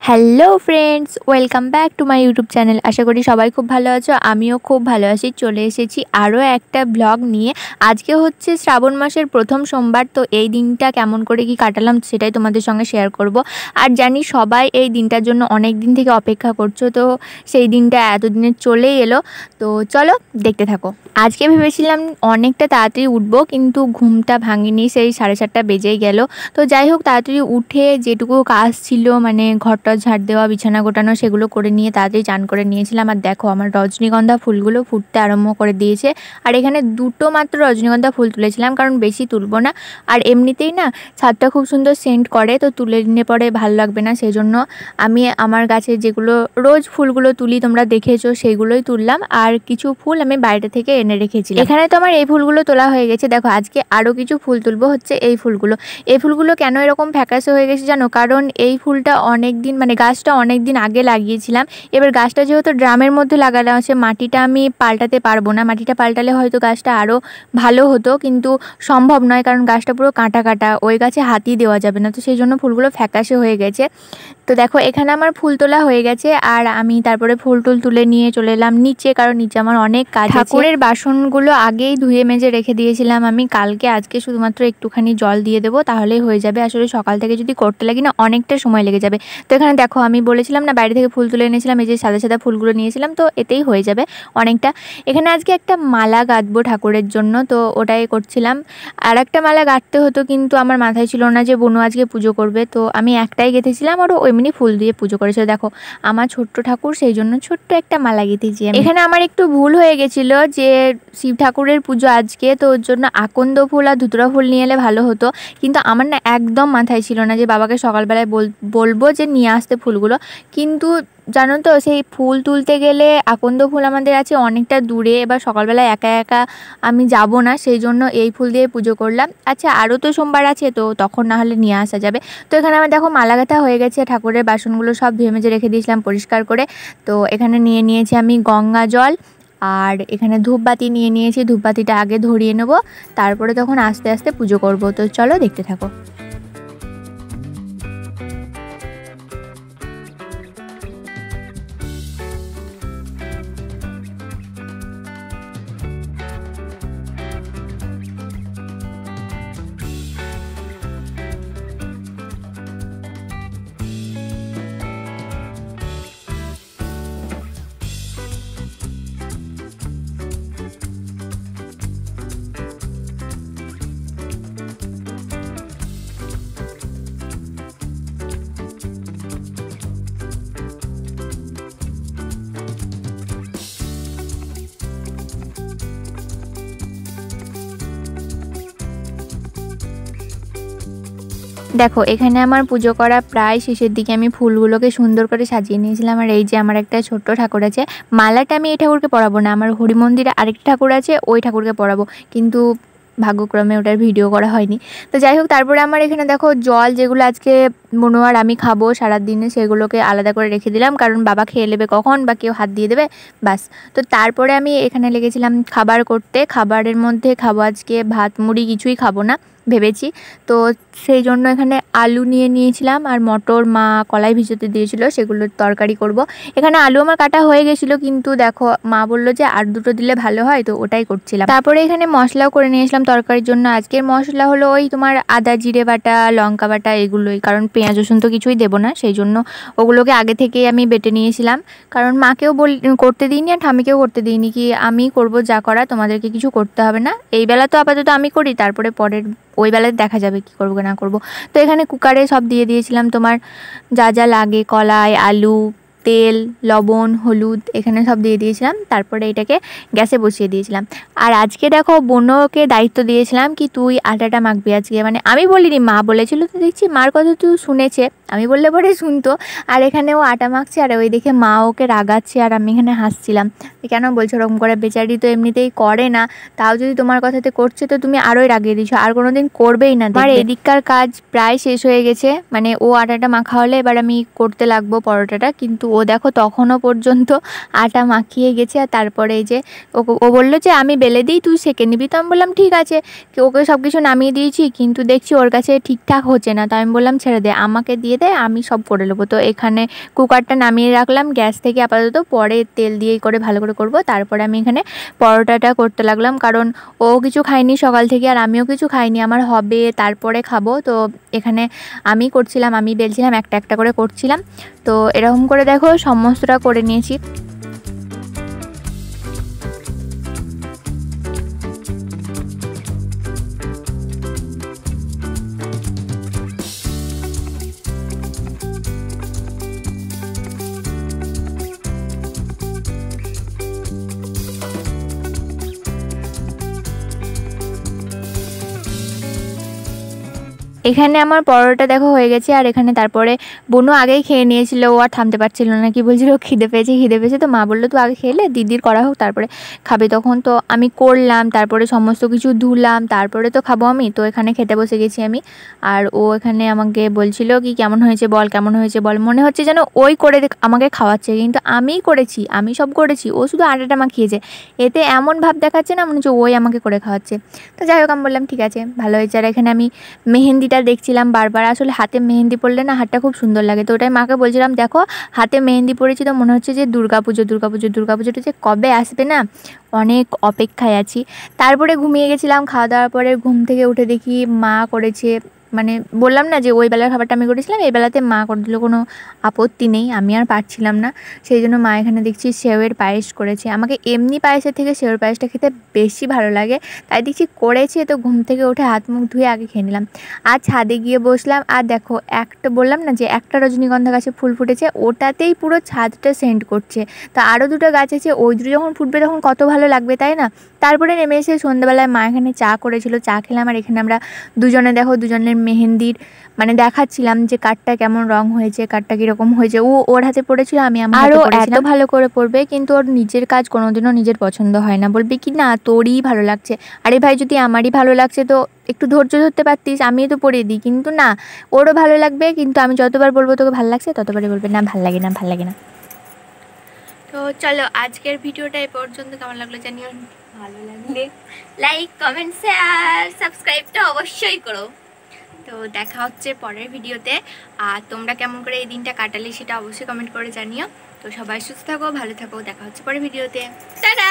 Hello friends, welcome back to my YouTube channel. আশা করি সবাই খুব ভালো আছো। আমিও খুব ভালো আছি। চলে এসেছি আরও একটা ব্লগ নিয়ে। আজকে হচ্ছে শ্রাবণ মাসের প্রথম সোমবার। তো এই দিনটা কেমন করে কি কাটালাম সেটাই তোমাদের সঙ্গে শেয়ার করব। আর জানি সবাই এই দিনটার জন্য অনেক দিন থেকে অপেক্ষা করছো, তো সেই দিনটা এতদিনে চলেই এলো। তো চলো দেখতে থাকো। আজকে ভেবেছিলাম অনেকটা তাড়াতাড়ি উঠবো, কিন্তু ঘুমটা ভাঙিনি, সেই 7:30 বেজেই গেল। তো যাই হোক, তাড়াতাড়ি উঠে যেটুকু কাজ ছিল, মানে ঘরটা ঝাড় দেওয়া, বিছানা গোটানো, সেগুলো করে নিয়ে তাড়াতাড়ি চান করে নিয়েছিলাম। আর দেখো, আমার রজনীগন্ধা ফুলগুলো ফুটতে আরম্ভ করে দিয়েছে। আর এখানে দুটো মাত্র রজনীগন্ধা ফুল তুলেছিলাম, কারণ বেশি তুলবো না। আর এমনিতেই না ছাদটা খুব সুন্দর সেন্ট করে, তো তুলে নিয়ে পরে ভালো লাগবে না, সেই জন্য আমি আমার গাছে যেগুলো রোজ ফুলগুলো তুলি তোমরা দেখেছো সেইগুলোই তুললাম। আর কিছু ফুল আমি বাইরে থেকে এনে রেখেছিলাম। এখানে তো আমার এই ফুলগুলো তোলা হয়ে গেছে। দেখো, আজকে আরও কিছু ফুল তুলবো, হচ্ছে এই ফুলগুলো। এই ফুলগুলো কেন এরকম ফ্যাকাশে হয়ে গেছে জানো? কারণ এই ফুলটা অনেক দিন, মানে গাছটা অনেক দিন আগে লাগিয়েছিলাম। এবার গাছটা যেহেতু ড্রামের মধ্যে লাগানো আছে, মাটিটা আমি পাল্টাতে পারবো না। মাটিটা পাল্টালে হয়তো গাছটা আরও ভালো হতো, কিন্তু সম্ভব নয়, কারণ গাছটা পুরো কাঁটা কাটা, ওই গাছে হাতই দেওয়া যাবে না। তো সেই জন্য ফুলগুলো ফ্যাকাশে হয়ে গেছে। তো দেখো, এখানে আমার ফুল তোলা হয়ে গেছে। আর আমি তারপরে ফুল টুল তুলে নিয়ে চলে এলাম নিচে, কারণ নিচে আমার অনেক কাজ আছে। ঠাকুরের বাসনগুলো আগেই ধুয়ে মেজে রেখে দিয়েছিলাম আমি কালকে। আজকে শুধুমাত্র একটুখানি জল দিয়ে দেবো, তাহলেই হয়ে যাবে। আসলে সকাল থেকে যদি করতে লাগি না, অনেকটা সময় লেগে যাবে। তো এখানে দেখো, আমি বলেছিলাম না বাইরে থেকে ফুল তুলে এনেছিলাম, এই যে সাদা সাদা ফুলগুলো নিয়েছিলাম, তো এতেই হয়ে যাবে অনেকটা। এখানে আজকে একটা মালা গাঁথবো ঠাকুরের জন্য, তো ওটাই করছিলাম। আর একটা মালা গাঁথতে হতো, কিন্তু আমার মাথায় ছিল না যে বোনু আজকে পুজো করবে, তো আমি একটাই গেঁথেছিলাম, আর এমনি ফুল দিয়ে পুজো করেছিল। দেখো, আমার ছোট্ট ঠাকুর, সেই জন্য ছোট্ট একটা মালা গেঁথেছি। এখানে আমার একটু ভুল হয়ে গেছিলো যে শিব ঠাকুরের পুজো আজকে, তো ওর জন্য আকন্দ ফুল আর ধুতরা ফুল নিয়ে এলে ভালো হতো। কিন্তু আমার না একদম মাথায় ছিল না যে বাবাকে সকালবেলায় বলবো যে নিয়ে আসতে ফুলগুলো। কিন্তু জানো তো, সেই ফুল তুলতে গেলে আকন্দ ফুল আমাদের আছে অনেকটা দূরে, এবার সকালবেলা একা একা আমি যাব না, সেই জন্য এই ফুল দিয়ে পুজো করলাম। আচ্ছা, আরও তো সোমবার আছে, তো তখন না হলে নিয়ে আসা যাবে। তো এখানে আমার দেখো মালা গাঁথা হয়ে গেছে। ঠাকুরের বাসনগুলো সব ধুয়ে মেজে রেখে দিয়েছিলাম পরিষ্কার করে। তো এখানে নিয়ে নিয়েছি আমি গঙ্গা জল, আর এখানে ধূপবাতি নিয়ে নিয়েছি। ধূপবাতিটা আগে ধরিয়ে নেবো, তারপরে তখন আস্তে আস্তে পুজো করব। তো চলো দেখতে থাকো। দেখো, এখানে আমার পুজো করা প্রায় শেষের দিকে। আমি ফুলগুলোকে সুন্দর করে সাজিয়ে নিয়েছিলাম। আর এই যে আমার একটা ছোট্ট ঠাকুর আছে, মালাটা আমি এই ঠাকুরকে পরাবো না, আমার হরি মন্দিরে আরেকটা ঠাকুর আছে, ওই ঠাকুরকে পরাবো, কিন্তু ভাগ্যক্রমে ওটার ভিডিও করা হয়নি। তো যাই হোক, তারপরে আমার এখানে দেখো জল যেগুলো আজকে মনু আর আমি খাবো সারাদিনে, সেগুলোকে আলাদা করে রেখে দিলাম, কারণ বাবা খেয়ে নেবে কখন, বা কেউ হাত দিয়ে দেবে, বাস। তো তারপরে আমি এখানে লেগেছিলাম খাবার করতে। খাবারের মধ্যে খাবো আজকে ভাত মুড়ি, কিছুই খাবো না ভেবেছি। তো সেই জন্য এখানে আলু নিয়ে নিয়েছিলাম, আর মটর মা কলাই ভিজাতে দিয়েছিল, সেগুলোর তরকারি করব। এখানে আলু আমার কাটা হয়ে গেছিলো, কিন্তু দেখো মা বললো যে আর দুটো দিলে ভালো হয়, তো ওটাই করছিলাম। তারপরে এখানে মশলাও করে নিয়েছিলাম তরকারির জন্য। আজকের মশলা হলো ওই তোমার আদা জিরে বাটা, লঙ্কা বাটা, এগুলোই। কারণ পেঁয়াজ রসুন তো কিছুই দেবো না, সেই জন্য ওগুলোকে আগে থেকেই আমি বেটে নিয়েছিলাম। কারণ মাকেও করতে দিইনি, আর ঠামিকেও করতে দিইনি, কি আমি করব যা করা, তোমাদেরকে কিছু করতে হবে না। এই বেলা তো আপাতত আমি করি, তারপরে পরের ওই বেলায় দেখা যাবে কি করবো না করব। তো এখানে কুকারে সব দিয়ে দিয়েছিলাম তোমার যা যা লাগে, কলাই, আলু, তেল, লবণ, হলুদ, এখানে সব দিয়ে দিয়েছিলাম। তারপরে এটাকে গ্যাসে বসিয়ে দিয়েছিলাম। আর আজকে দেখো, বোনকে দায়িত্ব দিয়েছিলাম কি তুই আটাটা মাখবি আজকে, মানে আমি বলিনি, মা বলেছিল। তো দেখছি মার কথা তুই শুনেছে, আমি বললে পরে শুনতো। আর এখানে ও আটা মাখছে, আর ওই দেখে মা ওকে রাগাচ্ছে, আর আমি এখানে হাসছিলাম, কেন বলছো ওরকম করে, বেচারি তো এমনিতেই করে না, তাও যদি তোমার কথাতে করছে তো তুমি আরোই রাগিয়ে দিছো, আর কোনোদিন করবেই না। আমার এদিককার কাজ প্রায় শেষ হয়ে গেছে, মানে ও আটাটা মাখা হলে এবার আমি করতে লাগবো পরোটাটা, কিন্তু ও দেখো তখনও পর্যন্ত আটা মাখিয়ে গেছে। আর তারপরে এই যে ও বললো যে আমি বেলে দিই, তুই সেঁকে নিবি। তো আমি বললাম ঠিক আছে, ওকে সব কিছু নামিয়ে দিয়েছি, কিন্তু দেখছি ওর কাছে ঠিকঠাক হচ্ছে না। তো আমি বললাম ছেড়ে দে, আমাকে দিয়ে দে, আমি সব করে নেবো। তো এখানে কুকারটা নামিয়ে রাখলাম গ্যাস থেকে আপাতত, পরে তেল দিয়েই করে ভালো করে করব। তারপরে আমি এখানে পরোটাটা করতে লাগলাম, কারণ ও কিছু খায়নি সকাল থেকে আর আমিও কিছু খাইনি, আমার হবে তারপরে খাবো। তো এখানে আমি করছিলাম, আমি বেলছিলাম, একটা একটা করে করছিলাম। তো এরকম করে দেখো সমস্তটা করে নিয়েছি। এখানে আমার পরোটা দেখো হয়ে গেছে। আর এখানে তারপরে বোনও আগেই খেয়ে নিয়েছিল, ও আর থামতে পারছিল না, কি বলছিল খিদে পেয়েছে। তো মা বললো তো আগে খেলে দিদির করা হোক তারপরে খাবে। তখন তো আমি করলাম, তারপরে সমস্ত কিছু ধুলাম, তারপরে তো খাবো আমি। তো এখানে খেতে বসে গেছি আমি। আর ও এখানে আমাকে বলছিল কি কেমন হয়েছে বল, কেমন হয়েছে বল। মনে হচ্ছে যেন ওই করে আমাকে খাওয়াচ্ছে, কিন্তু আমিই করেছি, আমি সব করেছি, ও শুধু আটাটা মাখিয়েছে। এতে এমন ভাব দেখাচ্ছে না মনে হচ্ছে ওই আমাকে করে খাওয়াচ্ছে। তো যাই হোক আমি বললাম ঠিক আছে ভালো হয়েছে। আর এখানে আমি মেহেন্দিটা দেখছিলাম বারবার, আসলে হাতে মেহেন্দি পরলে না হাতটা খুব সুন্দর লাগে। তো ওটাই মাকে বলছিলাম দেখো হাতে মেহেন্দি পরেছি, তো মনে হচ্ছে যে দুর্গাপুজোটা যে কবে আসবে না, অনেক অপেক্ষায় আছি। তারপরে ঘুমিয়ে গেছিলাম, খাওয়া দাওয়ার পরে ঘুম থেকে উঠে দেখি মা করেছে, মানে বললাম না যে ওই বেলার খাবারটা আমি করেছিলাম, এই বেলাতে মা করে দিল, কোনো আপত্তি নেই, আমি আর পারছিলাম না। সেই জন্য মা এখানে দেখছি সেওয়ের পায়েস করেছে। আমাকে এমনি পায়েসের থেকে সেওয়ের পায়েসটা খেতে বেশি ভালো লাগে, তাই দেখছি করেছে। তো ঘুম থেকে উঠে হাত মুখ ধুয়ে আগে খেয়ে নিলাম। আর ছাদে গিয়ে বসলাম, আর দেখো একটা বললাম না যে একটা রজনীগন্ধা গাছে ফুল ফুটেছে, ওটাতেই পুরো ছাদটা সেন্ট করছে। তা আরও দুটো গাছ আছে, ওই দুটো যখন ফুটবে তখন কত ভালো লাগবে তাই না। তারপরে নেমে এসে সন্ধ্যাবেলায় মা এখানে চা করেছিল, চা খেলাম। আর এখানে আমরা দুজনের মেহেন্দির মানে দেখাচ্ছিলাম যে কাঠটা কেমন রং হয়েছে, কাঠটা কীরকম হয়েছে। ও ওর হাতে পড়েছিল, আমি আমার হাতে পড়েছিলাম। এত ভালো করে পড়বে, কিন্তু ওর নিজের কাজ কোনোদিনও নিজের পছন্দ হয় না, বলবে কি না তোরই ভালো লাগছে। আরে ভাই যদি আমারই ভালো লাগছে তো একটু ধৈর্য ধরতে পারতিস, আমি তো পড়িয়ে দিই। কিন্তু না, ওরও ভালো লাগবে, কিন্তু আমি যতবার বলবো তোকে ভালো লাগছে ততবারই বলবে না ভাল লাগে না, ভাল লাগে না। তো চলো আজকের ভিডিওটা এই পর্যন্ত, কেমন লাগলো জানিও, ভালো লাগলে লাইক কমেন্ট শেয়ার সাবস্ক্রাইবটা অবশ্যই করো। তো দেখা হচ্ছে পরের ভিডিওতে। আর তোমরা কেমন করে এই দিনটা কাটালে সেটা অবশ্যই কমেন্ট করে জানিও। তো সবাই সুস্থ থাকো, ভালো থাকো, দেখা হচ্ছে পরের ভিডিওতে। টাটা।